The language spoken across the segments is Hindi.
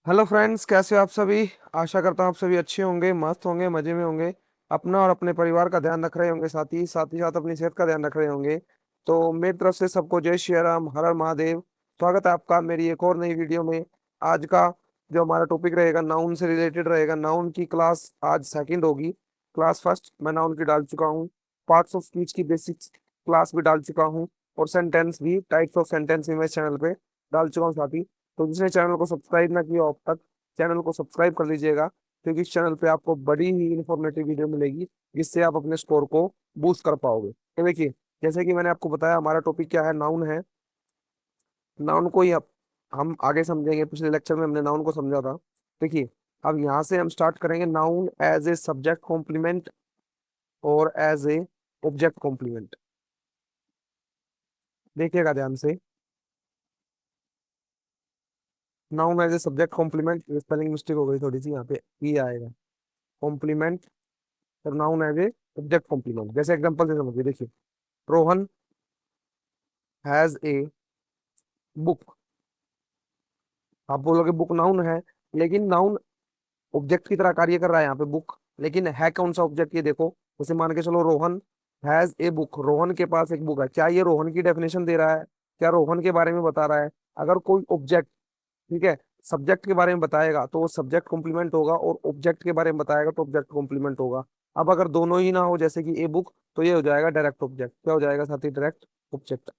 हेलो फ्रेंड्स, कैसे हो आप सभी। आशा करता हूँ आप सभी अच्छे होंगे, मस्त होंगे, मजे में होंगे। अपना और अपने परिवार का ध्यान रख रहे होंगे, साथ ही साथ अपनी सेहत का ध्यान रख रहे होंगे। तो मेरी तरफ से सबको जय श्री राम, हर हर महादेव। स्वागत है आपका मेरी एक और नई वीडियो में। आज का जो हमारा टॉपिक रहेगा नाउन से रिलेटेड रहेगा। नाउन की क्लास आज सेकंड होगी। क्लास फर्स्ट मैं नाउन की डाल चुका हूँ। पार्ट्स ऑफ स्पीच की बेसिक्स क्लास भी डाल चुका हूँ। और सेंटेंस भी, टाइप्स ऑफ सेंटेंस भी मैं चैनल पे डाल चुका हूँ साथ ही। तो जिसने चैनल को सब्सक्राइब ना किया हो अब तक, चैनल को सब्सक्राइब कर लीजिएगा, क्योंकि इस चैनल पे आपको बड़ी ही इंफॉर्मेटिव वीडियो मिलेगी जिससे आप अपने स्कोर को बूस्ट कर पाओगे। तो देखिए, जैसे कि मैंने आपको बताया हमारा टॉपिक क्या है, नाउन है। नाउन को ही अब हम आगे समझेंगे। पिछले लेक्चर में हमने नाउन को समझा था। देखिए, अब यहाँ से हम स्टार्ट करेंगे noun as a subject complement और एज ए ऑब्जेक्ट कॉम्प्लीमेंट। देखिएगा ध्यान से। Noun as a subject complement, spelling mistake हो गई थोड़ी सी, यहाँ पे ई आएगा। कॉम्प्लीमेंट और noun as a object complement. जैसे एग्जांपल से समझिए, देखिए, रोहन हैज ए बुक। आप बोलोगे बुक नाउन है, लेकिन नाउन ऑब्जेक्ट की तरह कार्य कर रहा है यहाँ पे बुक। लेकिन है कौन सा ऑब्जेक्ट, ये देखो। जैसे मान के चलो, Rohan has a book, Rohan के पास एक बुक है। क्या ये रोहन की डेफिनेशन दे रहा है? क्या रोहन के बारे में बता रहा है? अगर कोई ऑब्जेक्ट, ठीक है, सब्जेक्ट के बारे में बताएगा तो वो सब्जेक्ट कॉम्प्लीमेंट होगा, और ऑब्जेक्ट के बारे में बताएगा तो ऑब्जेक्ट कॉम्प्लीमेंट होगा। अब अगर दोनों ही ना हो, जैसे कि ए बुक, तो ये हो जाएगा डायरेक्ट ऑब्जेक्ट। क्या हो जाएगा साथी? Direct object.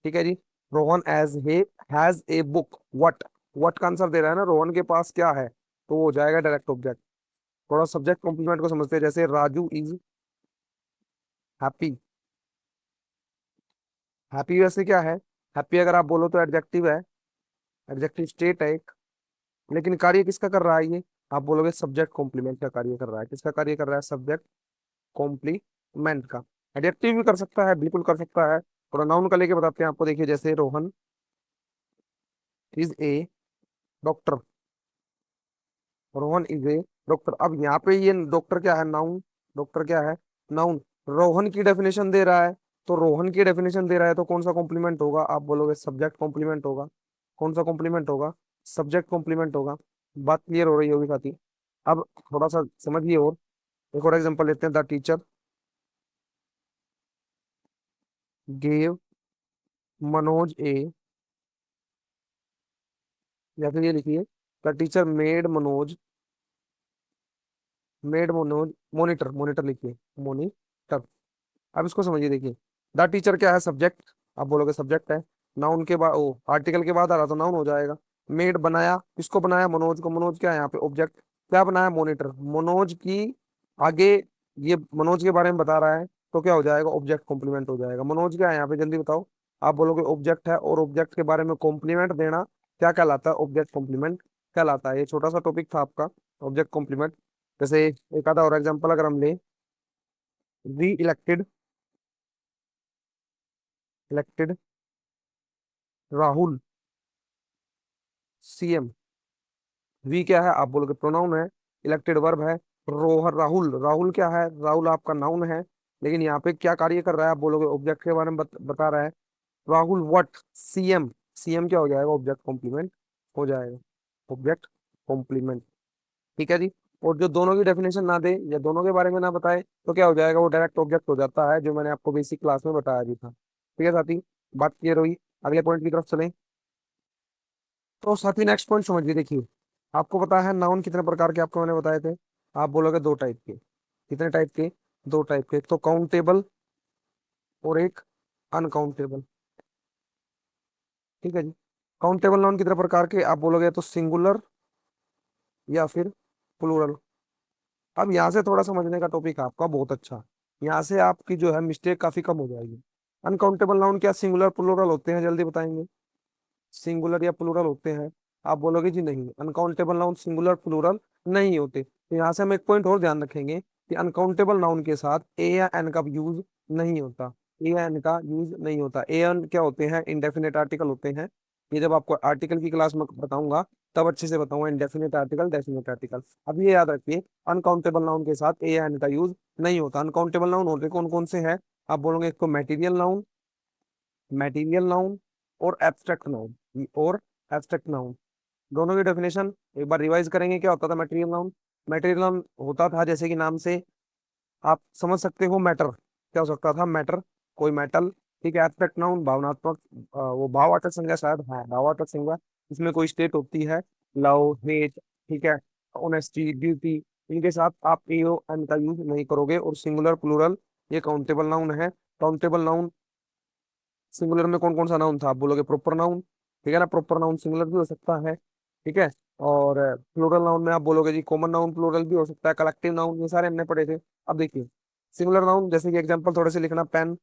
ठीक है जी। Rohan as he has a book what, what का आंसर दे रहा है ना, रोहन के पास क्या है, तो वो हो जाएगा डायरेक्ट ऑब्जेक्ट। थोड़ा सब्जेक्ट कॉम्प्लीमेंट को समझते हैं। जैसे राजू इज हैप्पी। हैप्पी वैसे क्या है? हैप्पी अगर आप बोलो तो एडजेक्टिव है, एडजेक्टिव स्टेट है एक। लेकिन कार्य किसका कर रहा है ये? आप बोलोगे सब्जेक्ट कॉम्प्लीमेंट का कार्य कर रहा है। किसका कार्य कर रहा है? सब्जेक्ट कॉम्प्लीमेंट का। एडजेक्टिव भी कर सकता है, बिल्कुल कर सकता है। प्रोनाउन का लेके बताते हैं आपको। देखिए, जैसे Rohan is a doctor, Rohan is a doctor. अब यहाँ पे ये डॉक्टर क्या है? नाउन। डॉक्टर क्या है? नाउन। रोहन की डेफिनेशन दे रहा है, तो रोहन की डेफिनेशन दे रहा है तो कौन सा कॉम्प्लीमेंट होगा? आप बोलोगे सब्जेक्ट कॉम्प्लीमेंट होगा। कौन सा कॉम्प्लीमेंट होगा? सब्जेक्ट कॉम्प्लीमेंट होगा। बात क्लियर हो रही होगी साथी। अब थोड़ा सा समझिए। और एक और एग्जांपल लेते हैं। द टीचर गेव मनोज ए, या फिर ये लिखिए, the teacher made Manoj monitor, monitor लिखिए, मॉनिटर। अब इसको समझिए। देखिए, द टीचर क्या है? सब्जेक्ट। आप बोलोगे सब्जेक्ट है। नाउन के बाद, ओ आर्टिकल के बाद आ रहा तो नाउन हो जाएगा। मेड बनाया, किसको बनाया? मनोज को। मनोज क्या है यहाँ पे? ऑब्जेक्ट। क्या बनाया? मॉनिटर। मनोज की आगे, ये मनोज के बारे में बता रहा है, तो क्या हो जाएगा? ऑब्जेक्ट कॉम्प्लीमेंट हो जाएगा। मनोज क्या है यहाँ पे? जल्दी बताओ। आप बोलोगे ऑब्जेक्ट है, और ऑब्जेक्ट के बारे में कॉम्प्लीमेंट देना क्या कहलाता है? ऑब्जेक्ट कॉम्प्लीमेंट कहलाता है। ये छोटा सा टॉपिक था आपका, ऑब्जेक्ट कॉम्प्लीमेंट। जैसे एक आधा और एग्जाम्पल अगर हम ले, reelected, elected Rahul CM. V क्या है? आप बोलोगे प्रोनाउन है, इलेक्टेड वर्ब है। रोहर राहुल, राहुल क्या है? राहुल आपका नाउन है, लेकिन यहाँ पे क्या कार्य कर रहा है? आप बोलोगे ऑब्जेक्ट के बारे में बता रहा है। राहुल व्हाट सीएम, सीएम क्या हो जाएगा? ऑब्जेक्ट कॉम्प्लीमेंट हो जाएगा। Object complement. ठीक है जी। और जो दोनों की डेफिनेशन ना दे या दोनों के बारे में ना बताए, तो क्या हो जाएगा? वो डायरेक्ट ऑब्जेक्ट हो जाता है, जो मैंने आपको बेसिक क्लास में बताया भी था। ठीक है साथी, बात क्लियर हुई। अगले पॉइंट की तरफ चलें। तो साथी नेक्स्ट पॉइंट समझिए। देखिए, आपको पता है नाउन कितने प्रकार के आपको मैंने बताए थे? आप बोलोगे दो टाइप के। कितने टाइप के? दो टाइप के। एक तो काउंटेबल और एक अनकाउंटेबल। ठीक है जी। काउंटेबल नाउन कितने प्रकार के? आप बोलोगे तो सिंगुलर या फिर प्लूरल। अब यहाँ से थोड़ा समझने का टॉपिक आपका बहुत अच्छा। यहाँ से आपकी जो है मिस्टेक काफी कम हो जाएगी। अनकाउंटेबल नाउन क्या सिंगुलर प्लूरल होते हैं? जल्दी बताएंगे। सिंगुलर या प्लूरल होते हैं? आप बोलोगे जी नहीं, अनकाउंटेबल नाउन सिंगुलर प्लूरल नहीं होते। तो यहाँ से हम एक पॉइंट और ध्यान रखेंगे कि अनकाउंटेबल नाउन के साथ ए या एन का यूज नहीं होता। ए या एन का यूज नहीं होता। ए एन क्या होते हैं? इंडेफिनेट आर्टिकल होते हैं। ये जब आपको आर्टिकल की क्लास में बताऊंगा तब अच्छे से बताऊंगा, इंडेफिनेट आर्टिकल, डेफिनेट आर्टिकल। अब ये याद रखिए, अनकाउंटेबल नाउन के साथ ए या एन का यूज नहीं होता। अनकाउंटेबल नाउन होते कौन कौन से हैं? आप बोलोगे एक तो मेटीरियल नाउन, मेटीरियल नाउन और एब्स्ट्रैक्ट नाउन, और एब्स्ट्रैक्ट नाउन। दोनों की डेफिनेशन एक बार रिवाइज करेंगे। क्या होता था मटेरियल नाउन? मटेरियल नाउन होता था जैसे कि नाम से आप समझ सकते हो, मैटर। क्या हो सकता था? मैटर, कोई मेटल। ठीक है। एब्स्ट्रैक्ट नाउन भावनात्मक, वो भावार्थक संज्ञा, शायद हाँ भावार्थक संज्ञा। इसमें कोई स्टेट होती है, लव, हेट, ठीक है, ऑनेस्टी, ड्यूटी। इनके साथ आप ए ओ एन का यूज नहीं करोगे। और सिंगुलर प्लूरल ये काउंटेबल नाउन है। काउंटेबल नाउन सिंगुलर में कौन कौन सा नाउन था? आप बोलोगे प्रॉपर नाउन, ठीक है ना, प्रॉपर नाउन सिंगुलर भी हो सकता है, ठीक है। और प्लूरल नाउन में आप बोलोगे जी कॉमन नाउन प्लूरल भी हो सकता है, कलेक्टिव नाउन, ये सारे हमने पढ़े थे। अब देखिए सिंगुलर नाउन, जैसे कि एग्जांपल थोड़े से लिखना, पेन,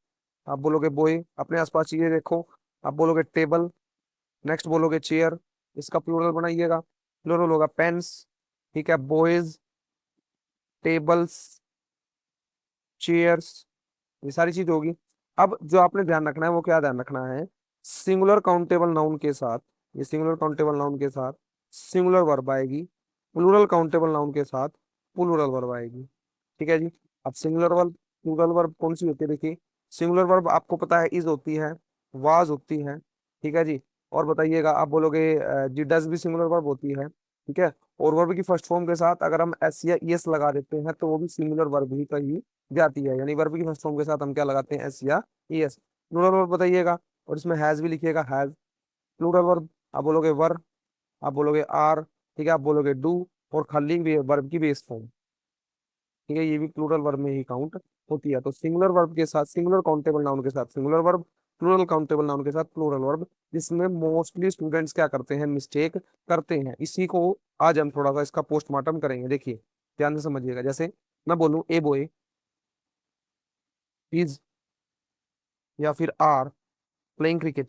आप बोलोगे बॉय, अपने आसपास चीजें देखो। आप बोलोगे टेबल, नेक्स्ट बोलोगे चेयर, इसका प्लूरल बनाइएगा, प्लूरल होगा पेन्स, ठीक है, बॉयज, टेबल्स, चेयर्स, ये सारी चीज होगी। अब जो आपने ध्यान रखना है वो क्या ध्यान रखना है? सिंगुलर काउंटेबल नाउन के साथ, ये सिंगुलर काउंटेबल नाउन के साथ सिंगुलर वर्ब आएगी, प्लूरल काउंटेबल नाउन के साथ प्लूरल वर्ब आएगी, ठीक है जी। अब सिंगुलर वर्ब प्लूरल वर्ब कौन सी होती है? देखिए सिंगुलर वर्ब आपको पता है, इज होती है, वाज होती है, ठीक है जी। और बताइएगा, आप बोलोगे जी डज भी सिंगुलर वर्ब होती है, ठीक है। और वर्ब की फर्स्ट फॉर्म के साथ अगर हम एस या ईएस लगा देते हैं तो वो भी सिंगुलर वर्ब ही कही जाती है। यानी वर्ब की फर्स्ट फॉर्म के साथ हम क्या लगाते हैं? एस या ईएस। प्लूरल वर्ब बताइएगा, और इसमें हैज भी लिखिएगा, हैज। प्लूरल वर्ब आप बोलोगे वर, आप बोलोगे आर, ठीक है, आप बोलोगे डू। और खाली भी वर्ब की बेस फॉर्म, ठीक है, ये भी प्लूरल वर्ब में ही काउंट होती है। तो सिंगुलर वर्ब के साथ सिंगुलर काउंटेबल नाउन के साथ singular verb, plural countable noun के साथ प्लूरल वर्ब, जिसमें मोस्टली स्टूडेंट्स क्या करते हैं? मिस्टेक करते हैं। इसी को आज हम थोड़ा सा इसका पोस्टमार्टम करेंगे। देखिए ध्यान से समझिएगा, जैसे मैं बोलूँ ए बॉय इज या फिर आर प्लेइंग क्रिकेट,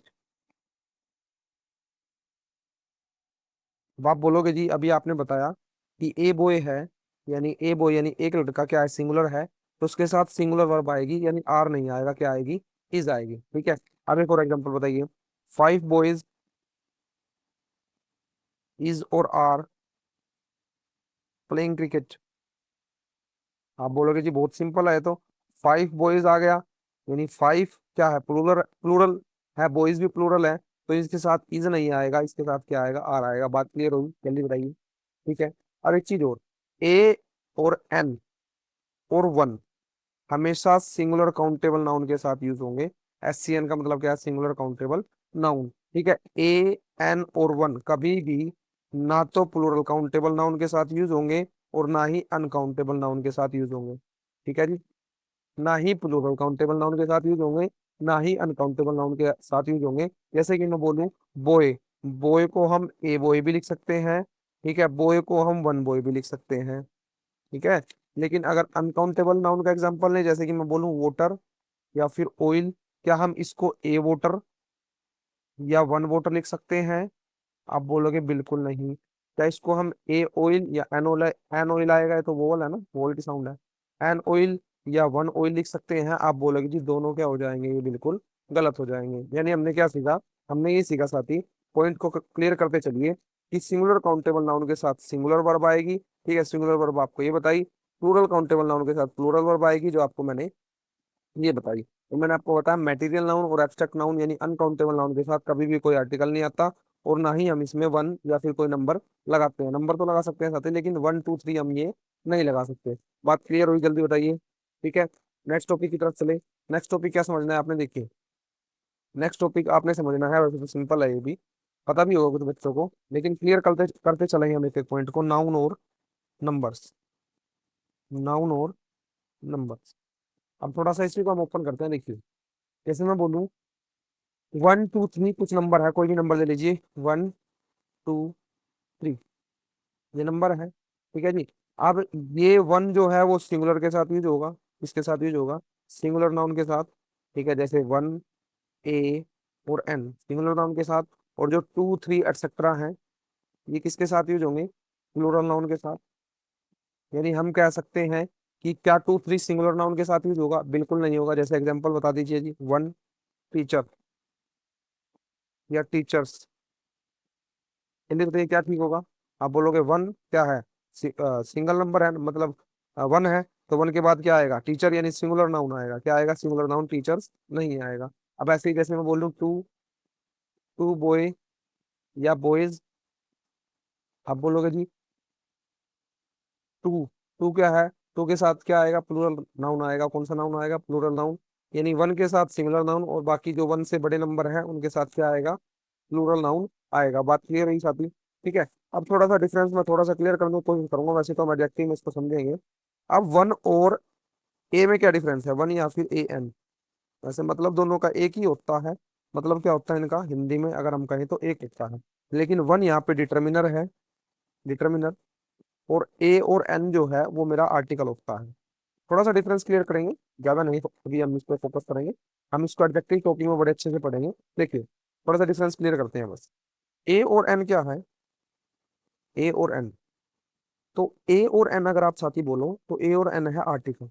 अब आप बोलोगे जी अभी आपने बताया कि ए बॉय है, यानी ए बॉय यानी एक लड़का क्या है? सिंगुलर है, तो उसके साथ सिंगुलर वर्ब आएगी, यानी आर नहीं आएगा, क्या आएगी? इज आएगी, ठीक है। अब एक और एग्जांपल बताइए, 5 बॉयज इज और आर प्लेइंग क्रिकेट। आप बोलोगे जी बहुत सिंपल है, तो 5 बॉयज आ गया, यानी 5 क्या है? प्लूरल, प्लूरल है, बॉयज भी प्लूरल है, तो इसके साथ इज नहीं आएगा, इसके साथ क्या आएगा? आर आएगा। बात क्लियर होगी? जल्दी बताइए, ठीक है। और एक चीज और, ए और एन और वन हमेशा सिंगुलर काउंटेबल नाउन के साथ यूज होंगे। एस सी एन का मतलब क्या है? सिंगुलर काउंटेबल नाउन, ठीक है। ए एन और वन कभी भी ना तो प्लूरल काउंटेबल नाउन के साथ यूज होंगे और ना ही अनकाउंटेबल नाउन के साथ यूज होंगे, ठीक है जी। ना ही प्लूरल काउंटेबल नाउन के साथ यूज होंगे, ना ही अनकाउंटेबल नाउन के साथ यूज होंगे। जैसे कि मैं बोलूं बॉय, बॉय को हम ए बॉय भी लिख सकते हैं, ठीक है, बॉय को हम वन बॉय भी लिख सकते हैं, ठीक है। लेकिन अगर अनकाउंटेबल नाउन का एग्जांपल है, जैसे कि मैं बोलूं वाटर या फिर ऑयल, क्या हम इसको ए वाटर या वन वाटर लिख सकते हैं? आप बोलोगे बिल्कुल नहीं। क्या इसको हम ए ऑयल या एन ऑयल, एन ऑयल आएगा, ये तो वोवल है ना, वोवल की साउंड है, एन ऑयल या वन ऑयल लिख सकते हैं? आप बोलोगे जी दोनों क्या हो जाएंगे? ये बिल्कुल गलत हो जाएंगे। यानी हमने क्या सीखा? हमने ये सीखा साथी, पॉइंट को क्लियर करते चलिए, कि सिंगुलर काउंटेबल नाउन के साथ सिंगुलर वर्ब आएगी, ठीक है, सिंगुलर वर्ब आपको ये बताई। प्लूरल काउंटेबल नाउन के साथ प्लूरल वर्ब आएगी, जो आपको मैंने ये बताई। तो मैंने आपको बताया मटेरियल नाउन और एब्स्ट्रैक्ट नाउन यानी अनकाउंटेबल नाउन के साथ कभी भी कोई आर्टिकल नहीं आता, और ना ही हम इसमें वन या फिर कोई नंबर लगाते हैं। नंबर तो लगा सकते हैं साथ ही, लेकिन 1 2 3 हम ये नहीं लगा सकते। बात क्लियर हुई? जल्दी बताइए, ठीक है। नेक्स्ट टॉपिक की तरफ चले। नेक्स्ट टॉपिक क्या समझना है आपने? देखिए नेक्स्ट टॉपिक आपने समझना है, वैसे तो सिंपल है, ये भी पता भी होगा कुछ बच्चों को, लेकिन क्लियर करते करते चलेंगे हम एक एक पॉइंट को। नाउन और नंबर्स, नाउन और नंबर्स। अब थोड़ा सा इसी को हम ओपन करते हैं। देखिए जैसे मैं बोलूँ 1 2 3, कुछ नंबर है, कोई भी नंबर ले लीजिए, 1 2 3, ये नंबर है, ठीक है जी। अब ये वन जो है वो सिंगुलर के साथ यूज होगा, इसके साथ यूज होगा, सिंगुलर नाउन के साथ, ठीक है, जैसे वन, ए और एन सिंगुलर नाउन के साथ। और जो 2 3 एटसेट्रा हैं, ये किसके साथ यूज होंगे? प्लूरल नाउन के साथ। यानी हम कह सकते हैं कि क्या 2 3 सिंगुलर नाउन के साथ यूज होगा? बिल्कुल नहीं होगा। जैसे एग्जांपल बता दीजिए जी, वन टीचर या टीचर्स, हिंदी बताइए क्या ठीक होगा? आप बोलोगे वन क्या है? सिंगल नंबर है, मतलब वन है, तो वन के बाद क्या आएगा? टीचर, यानी सिंगुलर नाउन आएगा। क्या आएगा? सिंगुलर नाउन, टीचर्स नहीं आएगा। अब ऐसे ही जैसे मैं बोलूँ टू, टू बॉय या बॉयज, आप बोलोगे जी टू। टू क्या है? टू के साथ क्या आएगा? प्लूरल नाउन आएगा। कौन सा नाउन आएगा? Plural noun. यानी वन के साथ सिंगुलर नाउन, और बाकी जो वन से बड़े नंबर है उनके साथ क्या आएगा? प्लूरल नाउन आएगा। बात क्लियर रही साथी? ठीक है। अब थोड़ा सा डिफरेंस मैं थोड़ा सा क्लियर करने की कोशिश करूंगा, वैसे तो हम एडजेक्टिव में इसको समझेंगे। अब वन और ए में क्या डिफरेंस है? वन या फिर ए एन? वैसे मतलब दोनों का एक ही होता है। मतलब क्या होता है इनका हिंदी में अगर हम कहें तो एक होता है। लेकिन वन यहाँ पे डिटर्मिनर है, डिटर्मिनर। और ए और एन जो है वो मेरा आर्टिकल होता है। थोड़ा सा डिफरेंस क्लियर करेंगे, ज्यादा नहीं, अभी हम इस पर फोकस करेंगे। हम इसको एडजेक्टिव टॉपिक में बड़े अच्छे से पढ़ेंगे। देखिए थोड़ा सा डिफरेंस क्लियर करते हैं बस। ए और एन क्या है? ए और एन, तो ए और एन अगर आप साथी बोलो तो ए और एन है आर्टिकल।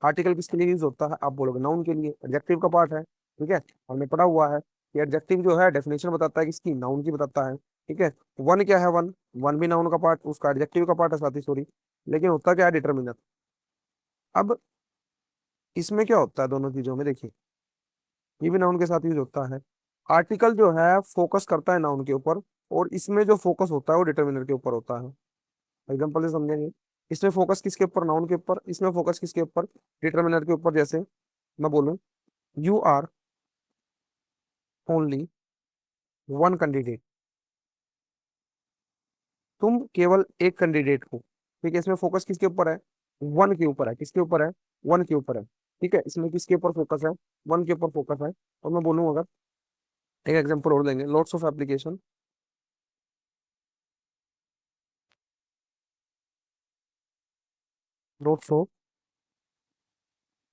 आर्टिकल किसके लिए यूज होता है? आप बोलोगे नाउन के लिए, एडजेक्टिव का पार्ट है। ठीक है, हमने पढ़ा हुआ है कि एडजेक्टिव जो है डेफिनेशन बताता है किसकी? नाउन की बताता है। ठीक है। वन क्या है? वन, वन भी नाउन का पार्ट, उसका एडजेक्टिव का पार्ट है साथी, सॉरी। लेकिन होता क्या है? डिटर्मिनर। अब इसमें क्या होता है दोनों चीजों में? देखिए ये भी नाउन के साथ यूज होता है। आर्टिकल जो है फोकस करता है नाउन के ऊपर, और इसमें जो फोकस होता है वो डिटर्मिनर के ऊपर होता है। एग्जाम्पल से समझेंगे। इसमें फोकस किसके ऊपर? नाउन के ऊपर। इसमें फोकस किसके ऊपर? डिटर्मिनर के ऊपर। जैसे मैं बोलूं you are only one candidate, तुम केवल एक कैंडिडेट हो। ठीक है, इसमें फोकस किसके ऊपर है? वन के ऊपर है। किसके ऊपर है? वन के ऊपर है। ठीक है, इसमें किसके ऊपर फोकस है? वन के ऊपर फोकस है। और मैं बोलूँ अगर एक एग्जांपल और देंगे, lots of application, lots of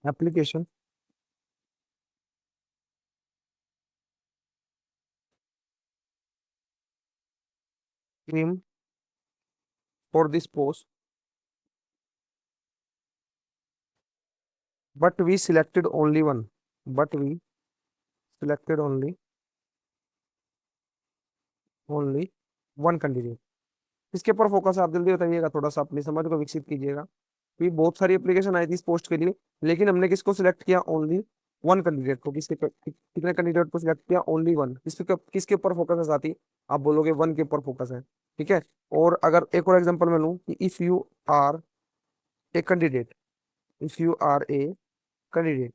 application came for this post, but we selected only one, but we selected only one candidate। इसके ऊपर फोकस है? आप जल्दी बताइएगा, थोड़ा सा अपनी समझ को विकसित कीजिएगा। भी बहुत सारी एप्लीकेशन आई थी इस पोस्ट के लिए, लेकिन हमने किसको सिलेक्ट किया? ओनली वन कैंडिडेट को। कितने कैंडिडेट को सिलेक्ट किया? Only one. किसके ऊपर फोकस है साथी? आप बोलोगे वन के ऊपर फोकस है। ठीक है। और अगर एक और एग्जांपल मैं लूं कि if you are a candidate, if you are a candidate,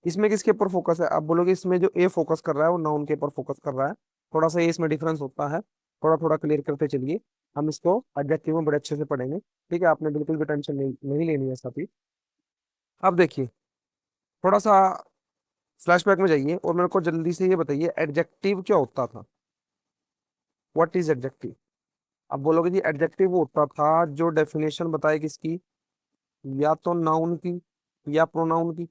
इसमें किसके ऊपर फोकस है? आप बोलोगे इसमें जो ए फोकस कर रहा है वो नाउन के ऊपर फोकस कर रहा है। थोड़ा सा ये इसमें डिफरेंस होता है, थोड़ा थोड़ा क्लियर करते चलिए। हम इसको एडजेक्टिव में बड़े अच्छे से पढ़ेंगे। ठीक है, आपने बिल्कुल भी टेंशन नहीं लेनी है साथी। अब देखिए थोड़ा सा फ्लैशबैक में जाइए और मेरे को जल्दी से ये बताइए एडजेक्टिव क्या होता था? What is adjective? अब बोलोगे जी एडजेक्टिव वो होता था जो डेफिनेशन बताए किसकी? या तो नाउन की या प्रोनाउन की,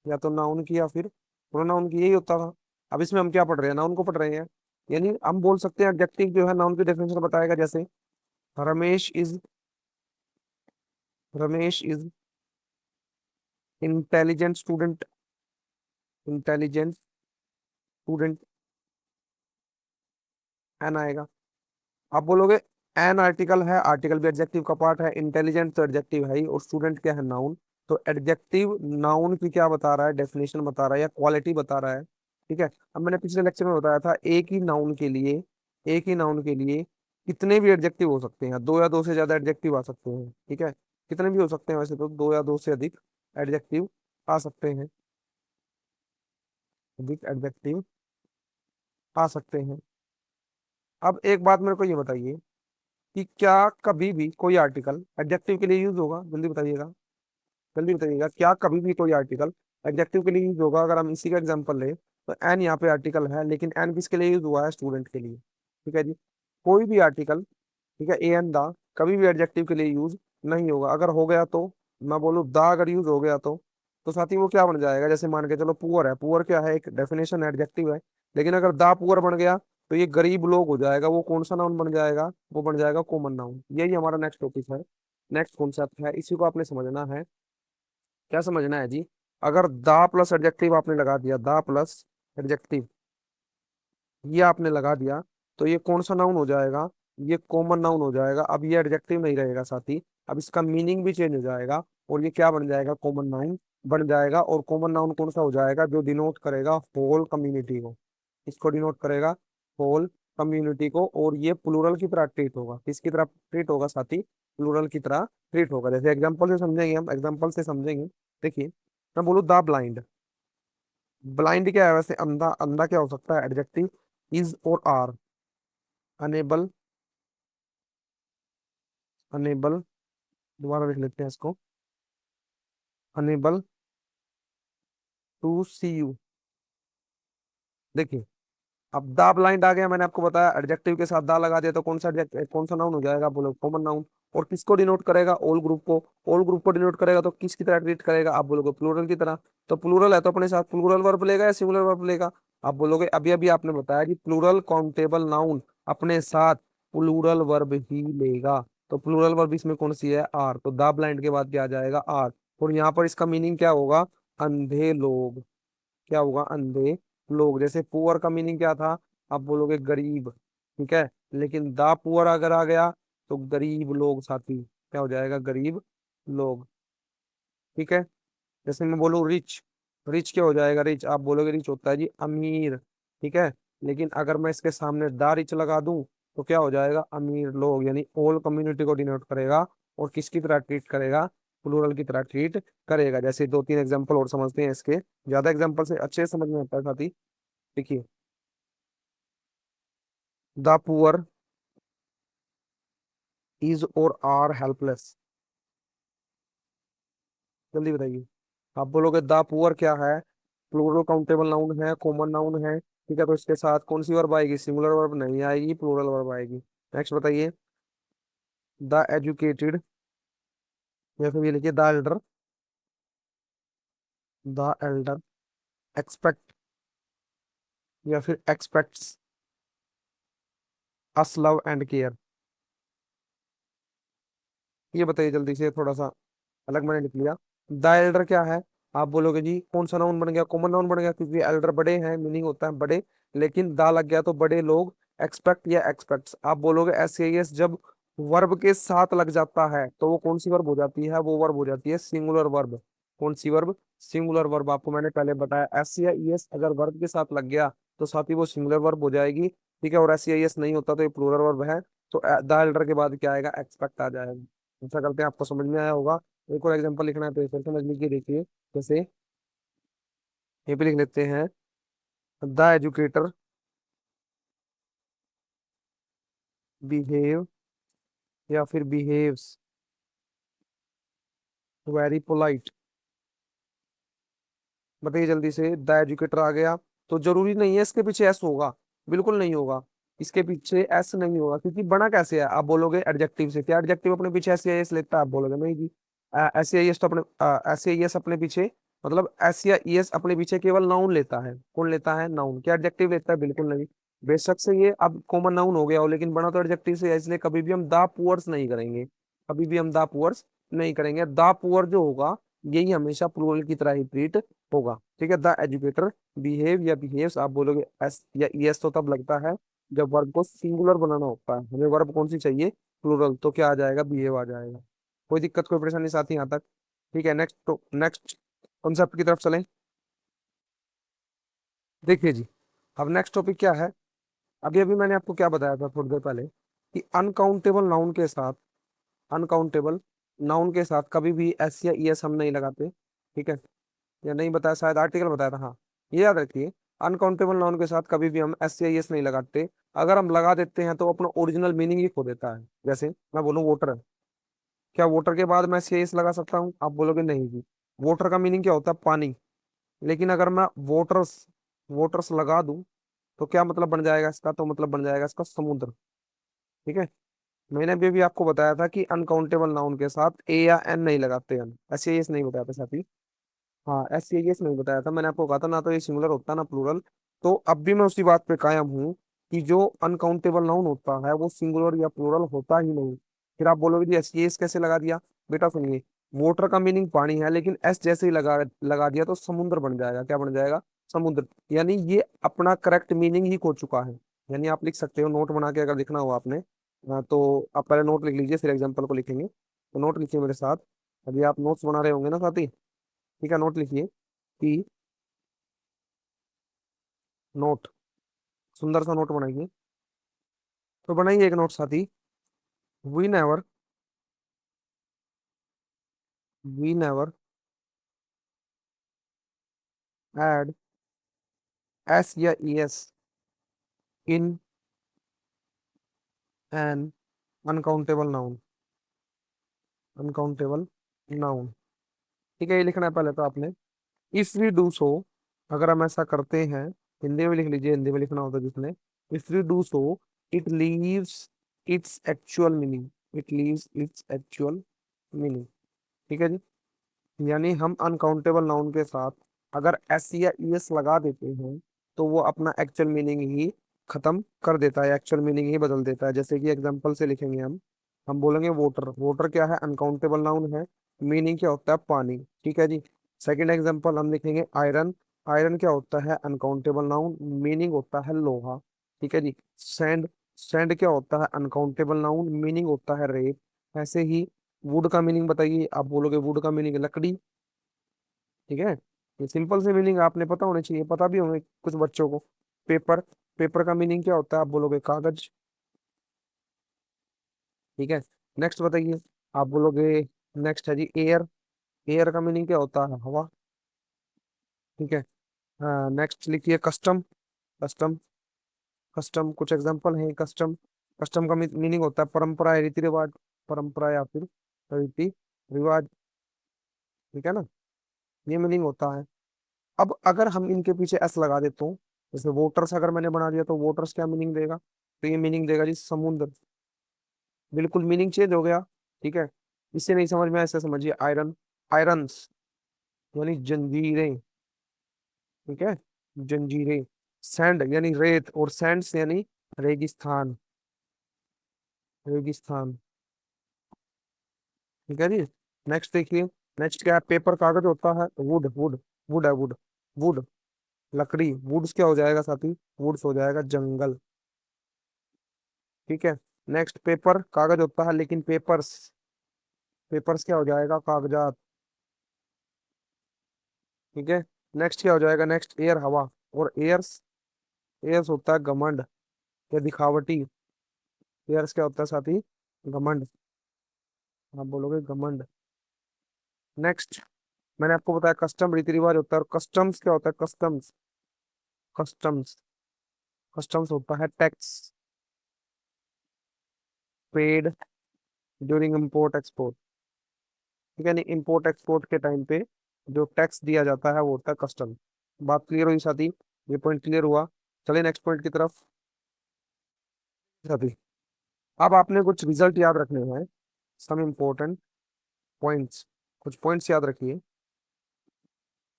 या तो नाउन की या फिर प्रोनाउन की, यही होता था। अब इसमें हम क्या पढ़ रहे हैं? नाउन को पढ़ रहे हैं। यानी हम बोल सकते हैं एडजेक्टिव जो है नाउन की डेफिनेशन बताएगा। जैसे Ramesh is, Ramesh is intelligent student, intelligent student, an आएगा। आप बोलोगे एन आर्टिकल है, आर्टिकल भी एडजेक्टिव का पार्ट है। इंटेलिजेंट तो एडजेक्टिव है ही, और स्टूडेंट क्या है? नाउन। तो एडजेक्टिव नाउन की क्या बता रहा है? डेफिनेशन बता रहा है या क्वालिटी बता रहा है। ठीक है। अब मैंने पिछले लेक्चर में बताया था एक ही नाउन के लिए, एक ही नाउन के लिए कितने भी एडजेक्टिव हो सकते हैं, दो या दो से ज्यादा एडजेक्टिव आ सकते हैं। ठीक है, कितने भी हो सकते हैं, वैसे तो दो या दो से अधिक एडजेक्टिव आ सकते हैं, अधिक एडजेक्टिव आ सकते हैं। अब एक बात मेरे को ये बताइए कि क्या कभी भी कोई आर्टिकल एडजेक्टिव के लिए यूज होगा? जल्दी बताइएगा, जल्दी बताइएगा, क्या कभी भी कोई आर्टिकल एडजेक्टिव के लिए यूज होगा? अगर हम इसी का एग्जांपल लें तो एन यहाँ पे आर्टिकल है, लेकिन एन किसके लिए यूज हुआ है? स्टूडेंट के लिए। ठीक है जी। कोई भी आर्टिकल, ठीक है, ए एन दा, कभी भी एडजेक्टिव के लिए यूज नहीं होगा। अगर हो गया तो, मैं बोलूँ दा अगर यूज हो गया तो साथ ही वो क्या बन जाएगा? जैसे मान के चलो पुअर है, पुअर क्या है? एक डेफिनेशन एडजेक्टिव है। लेकिन अगर दा पुअर बन गया तो ये गरीब लोग हो जाएगा। वो कौन सा नाउन बन जाएगा? वो बन जाएगा कॉमन नाउन। यही हमारा नेक्स्ट टॉपिक है, नेक्स्ट कॉन्सेप्ट है, इसी को आपने समझना है। क्या समझना है जी? अगर दा प्लस एडजेक्टिव आपने लगा दिया, दा प्लस एडजेक्टिव ये आपने लगा दिया, तो ये कौन सा नाउन हो जाएगा? ये कॉमन नाउन हो जाएगा। अब ये एडजेक्टिव नहीं रहेगा साथी, अब इसका मीनिंग भी चेंज हो जाएगा, और ये क्या बन जाएगा? कॉमन नाउन बन जाएगा। और कॉमन नाउन कौन सा हो जाएगा? जो डिनोट करेगा होल कम्युनिटी को, इसको डिनोट करेगा होल कम्युनिटी को, और ये प्लूरल की तरह ट्रीट होगा। किसकी तरह ट्रीट होगा साथी? प्लूरल की तरह ट्रीट होगा। जैसे एग्जांपल से समझेंगे, हम एग्जांपल से समझेंगे। देखिए, मैं बोलूँ द ब्लाइंड। ब्लाइंड क्या है वैसे? अंधा। अंधा क्या हो सकता है? एडजेक्टिव। इज और आर। अनेबल। अनेबल। दोबारा लिख लेते हैं इसको। Unable to see you. देखिए, अब द ब्लाइंड आ गया, मैंने आपको बताया एडजेक्टिव के साथ दा लगा दिया तो कौन सा कौन सा नाउन हो जाएगा? आप बोलो कॉमन नाउन। और किसको डिनोट करेगा? ऑल ग्रुप को। ऑल ग्रुप को डिनोट करेगा तो किसकी तरह ट्रीट करेगा? आप बोलोगे प्लूरल की तरह। तो प्लूरल है तो अपने साथ प्लूरल वर्ब लेगा या सिंगुलर वर्ब लेगा? आप बोलोगे अभी अभी आपने बताया कि प्लूरल काउंटेबल नाउन अपने साथ प्लूरल वर्ब ही लेगा। तो प्लूरल वर्ब इसमें कौन सी है? आर। तो द ब्लाइंड के बाद क्या आ जाएगा? आर। और यहाँ पर इसका मीनिंग क्या होगा? अंधे लोग। क्या होगा? अंधे लोग। जैसे पुअर का मीनिंग क्या था? आप बोलोगे गरीब। ठीक है। लेकिन द पुअर अगर आ गया तो गरीब लोग साथी। क्या हो जाएगा? गरीब लोग। ठीक है। जैसे मैं बोलूँ रिच। रिच क्या हो जाएगा? रिच आप बोलोगे रिच होता है जी अमीर। ठीक है। लेकिन अगर मैं इसके सामने द रिच लगा दूं तो क्या हो जाएगा? अमीर लोग। यानी ऑल कम्युनिटी को डिनोट करेगा। और किसकी तरह ट्रीट करेगा? प्लूरल की तरह ट्रीट करेगा। जैसे दो तीन एग्जांपल और समझते हैं इसके। ज्यादा एग्जांपल से अच्छे से समझ में आता है साथी। देखिए, द पुअर इज और आर हेल्पलेस। जल्दी बताइए। आप बोलोगे द पुअर क्या है? प्लूरल काउंटेबल नाउन है, कॉमन नाउन है। ठीक है, तो इसके साथ कौन सी वर्ब आएगी? सिंगुलर वर्ब नहीं आएगी, प्लूरल वर्ब आएगी। नेक्स्ट बताइए। द एजुकेटेड, या फिर ये लिखिए the Elder. The Elder expect, या फिर aspects us love and care. ये बताइए जल्दी से, थोड़ा सा अलग मैंने लिख लिया। द एल्डर क्या है? आप बोलोगे जी कौन सा नाउन बन गया? कॉमन नाउन बन गया, क्योंकि एल्डर बड़े हैं, मीनिंग होता है बड़े। लेकिन दा लग गया तो बड़े लोग। एक्सपेक्ट या एक्सपेक्ट्स, आप बोलोगे एस एस जब वर्ब के साथ लग जाता है तो वो कौन सी वर्ब हो जाती है? वो वर्ब हो जाती है सिंगुलर वर्ब। कौन सी वर्ब? Singular verb. आपको मैंने पहले बताया एस या ईएस अगर वर्ब के साथ लग गया तो साथ ही वो सिंगुलर वर्ब हो जाएगी। ठीक है। और एस या ईएस नहीं होता तो ये प्लूरल वर्ब है। तो द एल्डर के बाद क्या आएगा? एक्सपेक्ट आ जाएगा। ऐसा करते हैं, आपको समझ में आया होगा। एक और एग्जांपल लिखना है तो फिर समझ लीजिए। देखिए, जैसे ये भी लिख लेते हैं। द एजुकेटर बिहेव, या फिर बिहेव्स वेरी पोलाइट। बताइए जल्दी से। द एजुकेटर आ गया तो जरूरी नहीं है इसके पीछे एस होगा। बिल्कुल नहीं होगा। इसके पीछे एस नहीं होगा, क्योंकि बना कैसे है? आप बोलोगे एडजेक्टिव से। क्या एडजेक्टिव अपने पीछे एस या एस लेता है? आप बोलोगे नहीं जी। एस या एस तो अपने एस या एस अपने पीछे, मतलब एस या एस अपने पीछे केवल नाउन लेता है। कौन लेता है? नाउन। क्या एडजेक्टिव लेता है? बिल्कुल नहीं। बेशक से ये अब कॉमन नाउन हो गया हो, लेकिन बना तो एडजेक्टिव से है, इसलिए कभी भी हम द पुअर्स नहीं करेंगे। कभी भी हम द पुअर्स नहीं करेंगे। द पुअर जो होगा यही हमेशा प्लूरल की तरह ही ट्रीट होगा। ठीक है। द एजुकेटर बिहेव या बिहेव्स, आप बोलोगे एस या ईएस तो तब लगता है जब वर्ब को सिंगुलर बनाना होता है। हमें वर्ब कौन सी चाहिए? प्लूरल। तो क्या आ जाएगा? बिहेव आ जाएगा। कोई दिक्कत कोई परेशानी साथी यहाँ तक? ठीक है। नेक्स्ट, तो नेक्स्ट कॉन्सेप्ट की तरफ चलें। देखिए जी, अब नेक्स्ट टॉपिक क्या है? अभी अभी मैंने आपको क्या बताया था थोड़ी देर पहले कि अनकाउंटेबल नाउन के साथ, अनकाउंटेबल नाउन के साथ कभी भी एस या ईएस हम नहीं लगाते। ठीक है। या नहीं बताया, शायद आर्टिकल बताया था। हाँ, ये याद रखिए। अनकाउंटेबल नाउन के साथ कभी भी हम एस या एस नहीं लगाते। अगर हम लगा देते हैं तो अपना ओरिजिनल मीनिंग ही खो देता है। जैसे मैं बोलूँ वोटर, क्या वोटर के बाद मैं एस या एस लगा सकता हूँ? आप बोलोगे नहीं जी। वोटर का मीनिंग क्या होता है? पानी। लेकिन अगर मैं वोटर्स, वोटर्स लगा दूं तो क्या मतलब बन जाएगा इसका? तो मतलब बन जाएगा इसका समुद्र। ठीक है। मैंने भी आपको बताया था कि अनकाउंटेबल नाउन के साथ ए या एन नहीं लगाते हम। एस या एस नहीं बताया था साथी। हाँ, एस सी एस नहीं बताया था मैंने आपको। कहा था ना तो ये सिंगुलर होता ना प्लूरल। तो अब भी मैं उसी बात पे कायम हूँ कि जो अनकाउंटेबल नाउन होता है वो सिंगुलर या प्लूरल होता ही नहीं। फिर आप बोलोगे जी एस सी एस कैसे लगा दिया? बेटा सुनिए, वोटर का मीनिंग पानी है, लेकिन एस जैसे ही लगा लगा दिया तो समुद्र बन जाएगा। क्या बन जाएगा? समुद्र। यानी ये अपना करेक्ट मीनिंग ही खो चुका है। यानी आप लिख सकते हो नोट बना के, अगर लिखना हो आपने तो आप पहले नोट लिख लीजिए, फिर एग्जाम्पल को लिखेंगे। तो नोट लिखिए मेरे साथ। अभी आप नोट्स बना रहे होंगे ना साथी? ठीक है, नोट लिखिए कि नोट, सुंदर सा नोट बनाइए। तो बनाइए एक नोट साथी। We never, we never add S या ES in an uncountable noun, uncountable noun. ठीक है, ये लिखना है पहले तो आपने। इफ वी डू सो, अगर हम ऐसा करते हैं, हिंदी में लिख लीजिए, हिंदी में लिखना होता है जिसने। If we do so, it leaves its actual meaning, it leaves its actual meaning. ठीक है जी। यानी हम अनकाउंटेबल नाउन के साथ अगर एस या ईएस लगा देते हैं तो वो अपना एक्चुअल मीनिंग ही खत्म कर देता है, एक्चुअल मीनिंग ही बदल देता है। जैसे कि एग्जांपल से लिखेंगे हम बोलेंगे वाटर, वाटर क्या है, अनकाउंटेबल नाउन है, मीनिंग क्या होता है, पानी। ठीक है जी। सेकंड एग्जांपल हम लिखेंगे आयरन, आयरन क्या होता है, अनकाउंटेबल नाउन, मीनिंग होता है लोहा। ठीक है जी। सैंड, सैंड क्या होता है, अनकाउंटेबल नाउन, मीनिंग होता है रेत। ऐसे ही वुड का मीनिंग बताइए, आप बोलोगे वुड का मीनिंग लकड़ी। ठीक है, ये सिंपल से मीनिंग आपने पता होने चाहिए, पता भी होंगे कुछ बच्चों को। पेपर, पेपर का मीनिंग क्या होता है, आप बोलोगे कागज। ठीक है, नेक्स्ट बताइए, आप बोलोगे, नेक्स्ट है जी एयर, एयर का मीनिंग क्या होता है, हवा। ठीक है, नेक्स्ट लिखिए कस्टम, कस्टम, कस्टम कुछ एग्जांपल है कस्टम। कस्टम का मीनिंग होता है परंपरा या रीति रिवाज, परंपरा या फिर रीति रिवाज। ठीक है ना, ये मीनिंग होता है। अब अगर हम इनके पीछे एस लगा देते हो, जैसे वोटर्स अगर मैंने बना दिया तो वोटर्स क्या मीनिंग देगा, तो ये मीनिंग देगा जी समुद्र। बिल्कुल मीनिंग चेंज हो गया। ठीक है, इससे नहीं समझ में आया, ऐसे समझिए आयरन, आयरन्स यानी जंजीरें। ठीक है, जंजीरें। सैंड यानी रेत, और सैंड्स यानी रेगिस्तान, रेगिस्तान। ठीक है जी। नेक्स्ट देखिए, नेक्स्ट क्या है, पेपर कागज होता है, वुड, वुड, वुड है, वुड, वुड लकड़ी, वुड्स क्या हो जाएगा साथी, वुड्स हो जाएगा जंगल। ठीक है, नेक्स्ट पेपर कागज होता है, लेकिन पेपर्स, पेपर्स क्या हो जाएगा, कागजात। ठीक है, नेक्स्ट क्या हो जाएगा, नेक्स्ट एयर हवा, और एयर्स, एयर्स होता है घमंड या दिखावटी। एयर्स क्या होता है साथी, घमंड, आप बोलोगे घमंड। नेक्स्ट, मैंने आपको बताया कस्टम रीति रिवाज होता है, और कस्टम्स क्या होता है, कस्टम्स, कस्टम्स, कस्टम्स होता है tax paid during import export. ठीक है, नहीं इम्पोर्ट एक्सपोर्ट के टाइम पे जो टैक्स दिया जाता है वो होता है कस्टम। बात क्लियर हुई साथी, ये पॉइंट क्लियर हुआ। चलिए नेक्स्ट पॉइंट की तरफ साथी। अब आपने कुछ रिजल्ट याद रखने हैं, सम इम्पोर्टेंट पॉइंट्स, कुछ पॉइंट्स याद रखिए।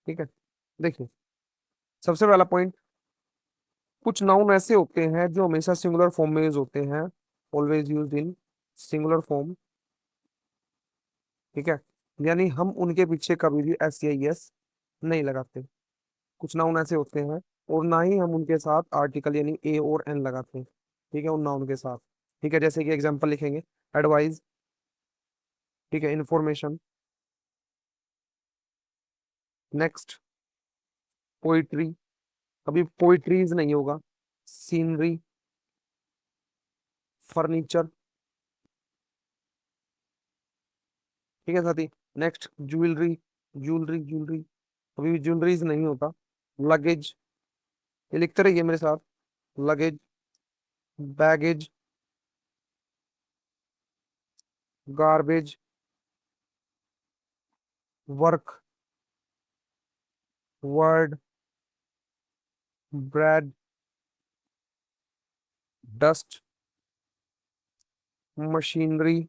ठीक है, देखिए, सबसे पहला पॉइंट, कुछ नाउन ऐसे होते हैं जो हमेशा सिंगुलर फॉर्म में यूज होते हैं, always used in singular form. ठीक है, यानी हम उनके पीछे कभी भी एस या एस नहीं लगाते। कुछ नाउन ऐसे होते हैं, और ना ही हम उनके साथ आर्टिकल यानी ए और एन लगाते हैं। ठीक है, उन नाउन के साथ। ठीक है, जैसे कि एग्जांपल लिखेंगे, एडवाइस। ठीक है, इंफॉर्मेशन। नेक्स्ट, पोइट्री, कभी पोइट्रीज नहीं होगा। Scenery, furniture. ठीक है साथी। नेक्स्ट, ज्वेलरी, ज्वेलरी, ज्वेलरी, कभी भी ज्वेलरीज नहीं होता। लगेज, ये लिखते रहिए मेरे साथ, luggage, baggage, garbage, work, word, bread, dust, machinery,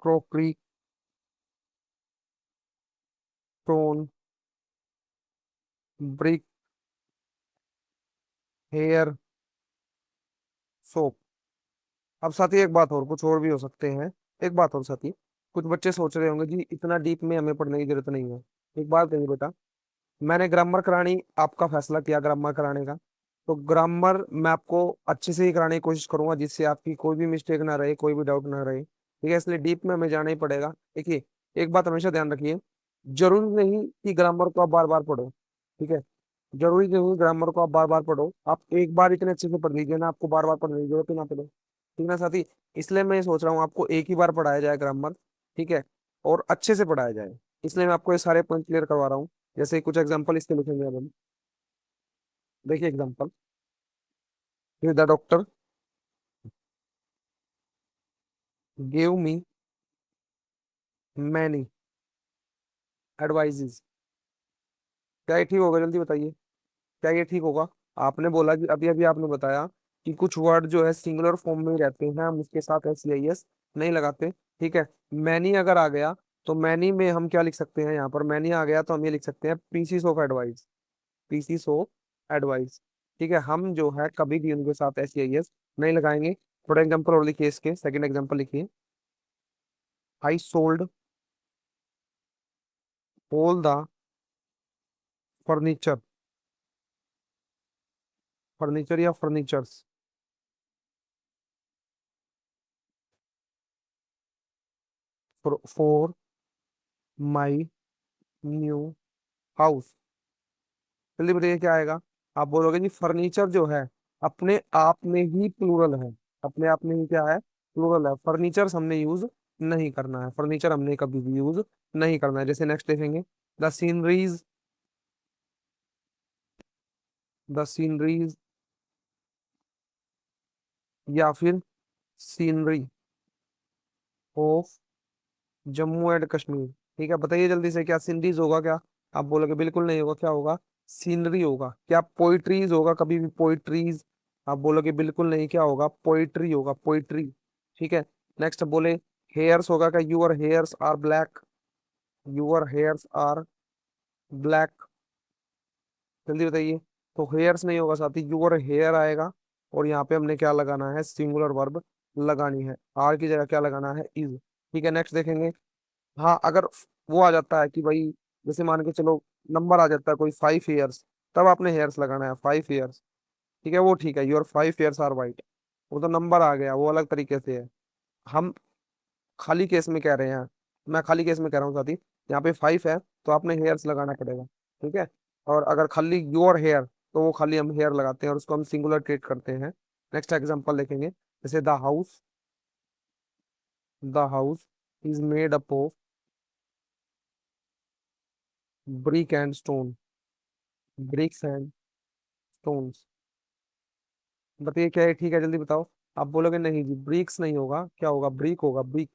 crockery, stone, brick, hair, soap. अब साथी एक बात और, कुछ और भी हो सकते हैं। एक बात और साथी, कुछ बच्चे सोच रहे होंगे जी इतना डीप में हमें पढ़ने की जरूरत नहीं है। एक बात कहिए बेटा, मैंने ग्रामर करानी, आपका फैसला किया ग्रामर कराने का, तो ग्रामर मैं आपको अच्छे से ही कराने की कोशिश करूंगा, जिससे आपकी कोई भी मिस्टेक ना रहे, कोई भी डाउट ना रहे। ठीक है, इसलिए डीप में हमें जाना ही पड़ेगा। देखिए, एक बात हमेशा ध्यान रखिए, जरूरी नहीं कि ग्रामर को आप बार बार पढ़ो। ठीक है, जरूरी नहीं ग्रामर को आप बार बार पढ़ो, आप एक बार इतने अच्छे से पढ़ लीजिए ना, आपको बार बार पढ़ने की जरूरत ही ना पड़े, ठीक ना साथी। इसलिए मैं सोच रहा हूँ आपको एक ही बार पढ़ाया जाए ग्रामर, ठीक है, और अच्छे से पढ़ाया जाए। इसलिए मैं आपको ये सारे पॉइंट क्लियर करवा रहा हूँ। जैसे कुछ एग्जांपल इसके लिखेंगे अब हम। देखिए example, the doctor give me many advises. क्या ये ठीक होगा, जल्दी बताइए, क्या ये ठीक होगा? आपने बोला कि अभी अभी आपने बताया कि कुछ वर्ड जो है सिंगुलर फॉर्म में ही रहते हैं, हम उसके साथ एस सी आई एस नहीं लगाते, ठीक है। मैनी अगर आ गया तो मैनी में हम क्या लिख सकते हैं, यहाँ पर मैनी आ गया तो हम ये लिख सकते हैं pieces of advice, pieces of advice, ठीक है। हम जो है कभी भी उनके साथ एस सी आई एस नहीं लगाएंगे। थोड़ा एग्जाम्पल और लिखिए, इसके सेकंड एग्जाम्पल लिखिए। I sold all the furniture, furniture या furnitures for my new house. जल्दी बताइए क्या आएगा। आप बोलोगे जी फर्नीचर जो है अपने आप में ही प्लूरल है, अपने आप में ही क्या है, प्लूरल है। फर्नीचर हमने यूज नहीं करना है, फर्नीचर हमने कभी भी यूज नहीं करना है। जैसे नेक्स्ट देखेंगे, द सीनरीज, द सीनरीज या फिर scenery of Jammu and Kashmir, ठीक है। बताइए जल्दी से, क्या सीनरीज होगा क्या? आप बोलोगे बिल्कुल नहीं होगा, क्या होगा, सीनरी होगा। क्या पोइट्रीज होगा कभी भी, पोइट्रीज? आप बोलोगे बिल्कुल नहीं, क्या होगा, पोइट्री होगा, पोइट्री, ठीक है। नेक्स्ट बोले हेयर्स होगा क्या, your hairs are black, your hairs are black, जल्दी बताइए। तो हेयर्स नहीं होगा साथी, यूअर हेयर आएगा, और यहाँ पे हमने क्या लगाना है, सिंगुलर वर्ब लगानी है, आर की जगह क्या लगाना है, इज, ठीक है। नेक्स्ट देखेंगे, हाँ अगर वो आ जाता है कि भाई, जैसे मान के चलो नंबर आ जाता है कोई 5 ईयर्स, तब आपने हेयर्स लगाना है, 5 ईयर्स, ठीक है, वो ठीक है, योर 5 ईयर्स आर वाइट, वो तो नंबर आ गया, वो अलग तरीके से है। हम खाली केस में कह रहे हैं, मैं खाली केस में कह रहा हूँ साथी, यहाँ पे 5 है तो आपने हेयर्स लगाना पड़ेगा, ठीक है। और अगर खाली योर हेयर, तो वो खाली हम हेयर लगाते हैं और उसको हम सिंगुलर ट्रीट करते हैं। नेक्स्ट एग्जांपल देखेंगे, जैसे the house is made up of brick and stone, bricks and stones. बताइए क्या है ठीक है, जल्दी बताओ। आप बोलोगे नहीं जी ब्रिक्स नहीं होगा, क्या होगा, ब्रिक होगा, ब्रिक।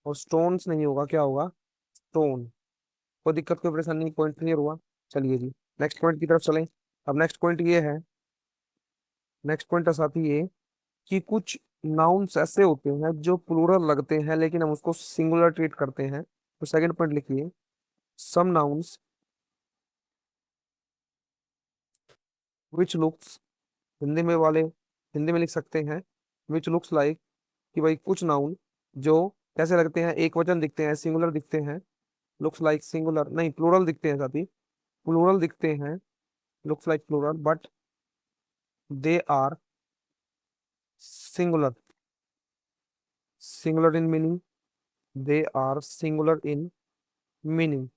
और स्टोन्स नहीं होगा, क्या होगा, स्टोन। कोई दिक्कत कोई परेशानी, पॉइंट क्लियर हुआ? चलिए जी नेक्स्ट पॉइंट की तरफ चलें। अब नेक्स्ट पॉइंट ये है, नेक्स्ट पॉइंट साथी ये कि कुछ नाउन्स ऐसे होते हैं जो प्लूरल लगते हैं लेकिन हम उसको सिंगुलर ट्रीट करते हैं। तो सेकंड पॉइंट लिखिए, some nouns which looks, Hindi में वाले हिंदी में लिख सकते हैं विच लुक्स लाइक, कि भाई कुछ नाउन जो कैसे लगते हैं, एक वचन दिखते हैं, सिंगुलर दिखते हैं, लुक्स लाइक सिंगुलर नहीं प्लूरल दिखते हैं साथी, प्लूरल दिखते हैं, looks like plural but they are singular, singular in meaning, they are singular in meaning.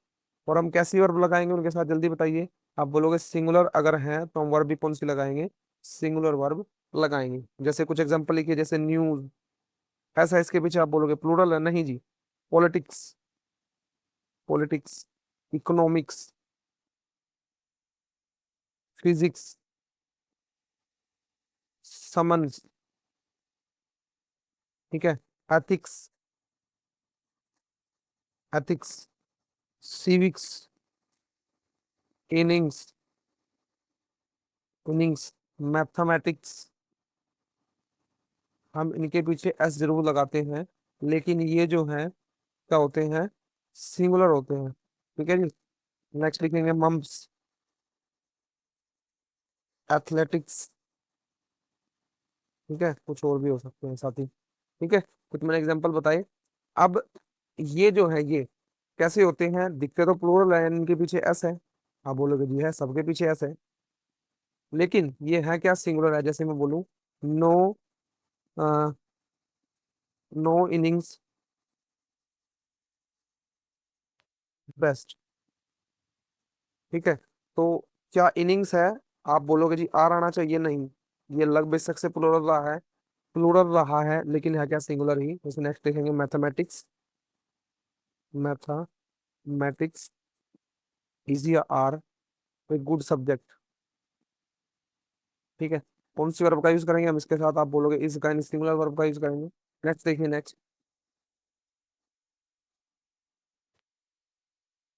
और हम कैसी वर्ब लगाएंगे उनके साथ, जल्दी बताइए। आप बोलोगे सिंगुलर अगर है तो हम वर्ब भी कौन सी लगाएंगे, सिंगुलर वर्ब लगाएंगे। जैसे कुछ एग्जांपल लिखिए, जैसे न्यूज, ऐसा इसके पीछे आप बोलोगे प्लूरल है, नहीं जी। Politics, politics, economics, physics, summons, ठीक है, ethics, ethics, civics, innings, innings, mathematics. हम इनके पीछे एस जरूर लगाते हैं, लेकिन ये जो है क्या होते हैं, सिंगुलर होते हैं, ठीक है जी। नेक्स्ट लिखेंगे मम्स, एथलेटिक्स, ठीक है, कुछ और भी हो सकते हैं साथी, ठीक है, कुछ मैंने एग्जांपल बताए। अब ये जो है ये कैसे होते हैं, दिखते तो प्लूरल है, इनके पीछे एस है, आप बोलोगे जी है, सबके पीछे एस है, लेकिन ये है क्या, सिंगुलर है। जैसे मैं बोलूं नो, नो इनिंग्स बेस्ट, ठीक है। तो क्या इनिंग्स है? आप बोलोगे जी आर आना चाहिए, नहीं। ये लग बेशक से प्लूरल रहा है, प्लूरल रहा है, लेकिन है क्या सिंगुलर ही। जैसे नेक्स्ट देखेंगे मैथमेटिक्स, मैथमेटिक्स इज या आर ए गुड सब्जेक्ट। ठीक है, कौन सी वर्ब का यूज करेंगे हम इसके साथ? आप बोलोगे इस का सिंगुलर वर्ब का यूज करेंगे। नेक्स्ट देखिए, next.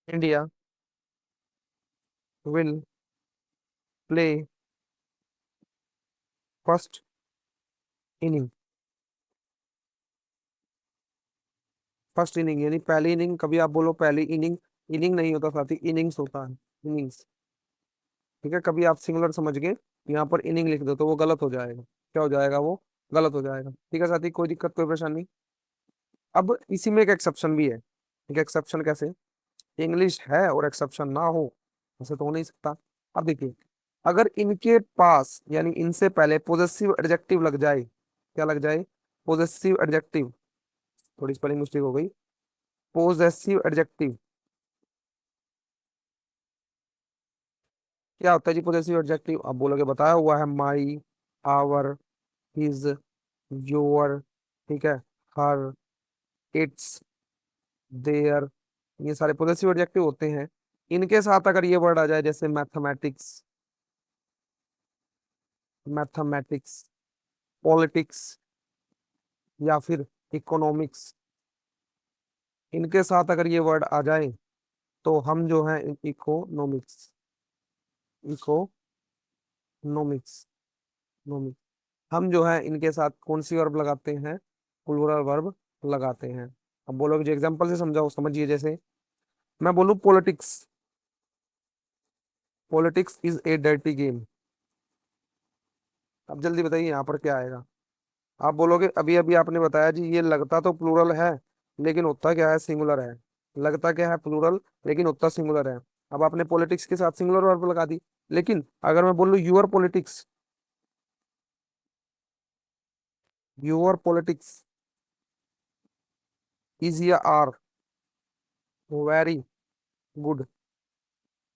India will play first inning. First inning यानी पहली इनिंग। कभी आप बोलो पहली इनिंग, इनिंग नहीं होता साथी, इनिंग्स होता है, इनिंग्स। ठीक है, कभी आप सिंगुलर समझ गए, यहाँ पर इनिंग लिख दो तो वो गलत हो जाएगा। क्या हो जाएगा? वो गलत हो जाएगा। ठीक है साथी, कोई दिक्कत कोई परेशानी? अब इसी में एक एक्सेप्शन भी है। एक एक्सेप्शन कैसे? इंग्लिश है और एक्सेप्शन ना हो, ऐसे तो हो नहीं सकता। अब देखिए, अगर इनके पास यानी इनसे पहले पोजेसिव एडजेक्टिव लग जाए, क्या लग जाए? Possessive adjective. थोड़ी स्पेलिंग मिस्टेक हो गई। पोजेसिव एडजेक्टिव क्या होता है जी? पोजेसिव एडजेक्टिव आप बोलोगे बताया हुआ है, माई, आवर, हिज, योर, ठीक है, हर, इट्स, देयर, ये सारे पोजेसिव एडजेक्टिव होते हैं। इनके साथ अगर ये वर्ड आ जाए जैसे मैथमेटिक्स, मैथमेटिक्स, पॉलिटिक्स या फिर इकोनॉमिक्स, इनके साथ अगर ये वर्ड आ जाए तो हम जो है इकोनॉमिक्स, इकोनॉमिक्स, नोमिक्स, हम जो है इनके साथ कौन सी वर्ब लगाते हैं? प्लूरल वर्ब लगाते हैं। अब बोलोगे जो एग्जांपल से समझाओ, समझिए। जैसे मैं बोलूं politics, politics is a dirty game. अब जल्दी बताइए यहाँ पर क्या आएगा? आप बोलोगे अभी अभी आपने बताया जी ये लगता तो प्लूरल है, लेकिन होता क्या है? सिंगुलर है। लगता क्या है? प्लूरल, लेकिन होता सिंगुलर है। अब आपने पॉलिटिक्स के साथ सिंगुलर वर्ब लगा दी। लेकिन अगर मैं बोलूं your politics, your politics is या आर वेरी गुड,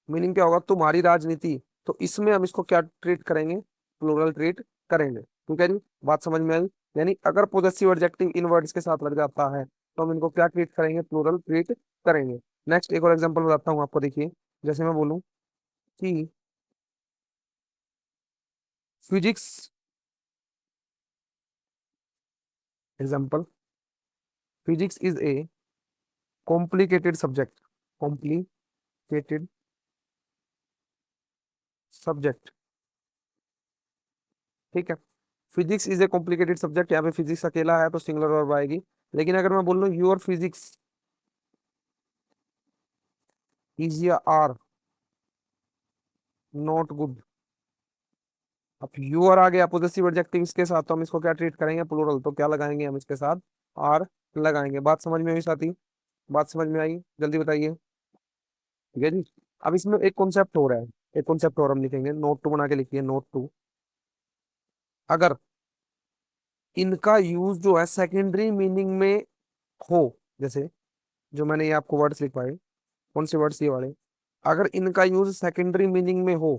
मीनिंग क्या होगा? तुम्हारी राजनीति। तो इसमें हम इसको क्या ट्रीट करेंगे? प्लूरल ट्रीट करेंगे। ठीक है जी, बात समझ में आई? यानी अगर पोजेसिव एडजेक्टिव इन वर्ड्स के साथ लग जाता है तो हम इनको क्या ट्रीट करेंगे? प्लूरल ट्रीट करेंगे। नेक्स्ट एक और एग्जांपल बताता हूँ आपको, देखिए। जैसे मैं बोलूँ कि physics, example, physics is a complicated subject, complicated subject. ठीक है, physics is a complicated subject, यहाँ पे फिजिक्स अकेला है तो सिंगुलर वर्ब आएगी। लेकिन अगर मैं बोल लूँ योर फिजिक्स इज या आर नॉट गुड, अब यूर आ गया पोजेसिव एडजेक्टिव इसके साथ, तो हम इसको क्या ट्रीट करेंगे? प्लूरल। तो क्या लगाएंगे हम इसके साथ? आर लगाएंगे। बात समझ में आई साथी? बात समझ में आई? जल्दी बताइए। ठीक है जी, अब इसमें एक कॉन्सेप्ट हो रहा है, एक कॉन्सेप्ट और हम लिखेंगे, नोट टू बना के लिखिए, नोट टू। अगर इनका यूज जो है सेकेंडरी मीनिंग में हो, जैसे जो मैंने ये आपको वर्ड्स लिखवाए, कौन से वर्ड्स? ये वाले। अगर इनका यूज सेकेंडरी मीनिंग में हो,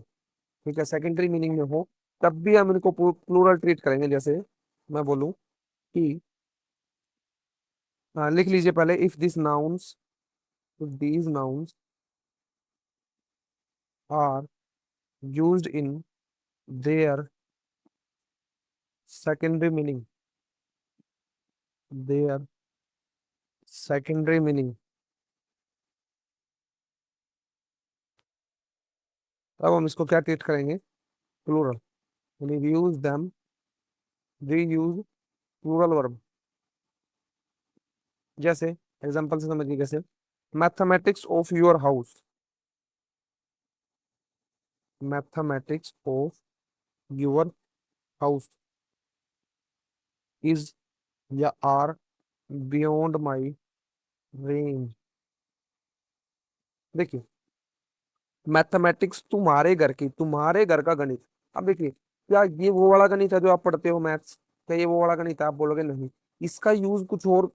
ठीक है, सेकेंडरी मीनिंग में हो, तब भी हम इनको प्लूरल ट्रीट करेंगे। जैसे मैं बोलूं कि लिख लीजिए पहले, if this nouns, these nouns are used in their secondary meaning, their secondary meaning, तब हम इसको क्या ट्रीट करेंगे? प्लूरल। यानी वी यूज प्लूरल वर्ब। जैसे एग्जांपल से समझिए, कैसे? Mathematics of your house, mathematics of your house is या आर बियॉन्ड माई रेंज। देखिए, मैथमेटिक्स तुम्हारे घर की, तुम्हारे घर का गणित। अब देखिए, क्या ये वो वाला गणित है जो आप पढ़ते हो मैथ्स? क्या ये वो वाला गणित है? आप बोलोगे नहीं। इसका यूज कुछ और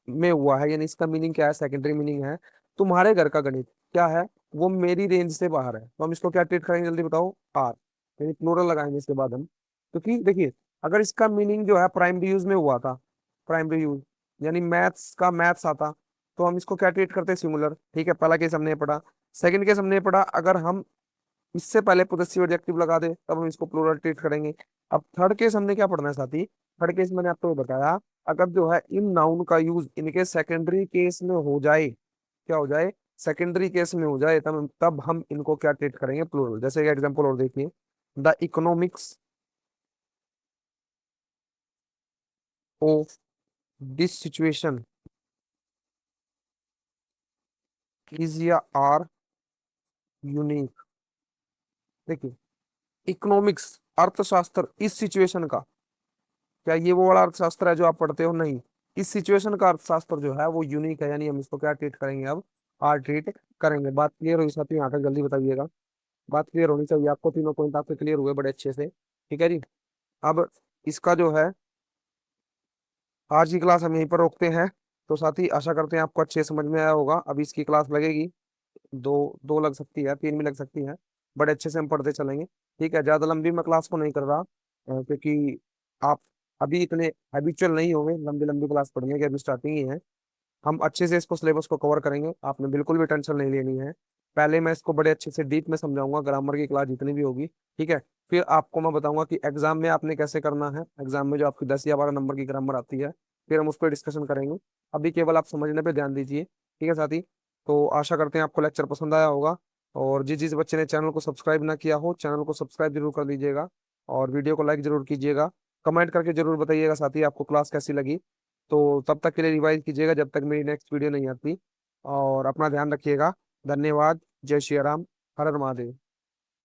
में हुआ है, यानी इसका मीनिंग क्या है? सेकेंडरी मीनिंग है तुम्हारे घर का गणित। क्या है? वो मेरी रेंज से बाहर है, तो हम इसको क्या ट्रीट करेंगे जल्दी बताओ, आर, यानी प्लूरल लगाएंगे इसके बाद हम। क्योंकि देखिए, अगर इसका मीनिंग जो है प्राइमरी यूज में हुआ था, प्राइमरी यूज यानी मैथ्स का मैथ्स आता, तो हम इसको क्या ट्रीट करते हैं, सिंगुलर। ठीक है, पहला केस हमने पढ़ा। सेकंड केस हमने पढ़ा, अगर हम इससे पहले पोजेसिव एडजेक्टिव लगा दे तब हम इसको प्लूरल ट्रीट करेंगे। अब थर्ड केस हमने क्या पढ़ना है साथी, थर्ड केस मैंने आपको बताया, अगर जो है इन नाउन का यूज इनके सेकेंडरी केस में हो जाए, क्या हो जाए, सेकेंडरी केस में हो जाए, तब हम इनको क्या ट्रीट करेंगे, प्लूरल। जैसे एग्जांपल और देखिए, the economics of this situation is या आर यूनिक। देखिए, इकोनॉमिक्स अर्थशास्त्र इस सिचुएशन का, क्या ये वो वाला अर्थशास्त्र है जो आप पढ़ते हो, नहीं, इस सिचुएशन का अर्थशास्त्र जो है वो यूनिक है, यानी हम इसको क्या ट्रीट करेंगे, अब आर ट्रीट करेंगे। बात क्लियर हुई साथी, यहाँ तक जल्दी बताइएगा। बात क्लियर होनी चाहिए आपको, तीनों पॉइंट आपके क्लियर हुए बड़े अच्छे से, ठीक है जी। अब इसका जो है आज की क्लास हम यहीं पर रोकते हैं। तो साथी आशा करते हैं आपको अच्छे से समझ में आया होगा। अभी इसकी क्लास लगेगी, दो दो लग सकती है, तीन भी लग सकती है, बड़े अच्छे से हम पढ़ते चलेंगे। ठीक है, ज्यादा लंबी मैं क्लास को नहीं कर रहा, क्योंकि आप अभी इतने हैबिचुअल नहीं होंगे लंबी लंबी क्लास पढ़ने की, अभी स्टार्टिंग ही है। हम अच्छे से इसको सिलेबस को कवर करेंगे, आपने बिल्कुल भी टेंशन नहीं लेनी है। पहले मैं इसको बड़े अच्छे से डीप में समझाऊंगा, ग्रामर की क्लास जितनी भी होगी, ठीक है। फिर आपको मैं बताऊंगा कि एग्जाम में आपने कैसे करना है, एग्जाम में जो आपकी 10 या 12 नंबर की ग्रामर आती है, फिर हम उस पर डिस्कशन करेंगे। अभी केवल आप समझने पे ध्यान दीजिए, ठीक है साथी। तो आशा करते हैं आपको लेक्चर पसंद आया होगा, और जिस जिस बच्चे ने चैनल को सब्सक्राइब ना किया हो, चैनल को सब्सक्राइब जरूर कर दीजिएगा, और वीडियो को लाइक जरूर कीजिएगा। कमेंट करके जरूर बताइएगा साथी आपको क्लास कैसी लगी। तो तब तक के लिए रिवाइज कीजिएगा जब तक मेरी नेक्स्ट वीडियो नहीं आती, और अपना ध्यान रखिएगा। धन्यवाद। जय श्री राम। हर हर महादेव।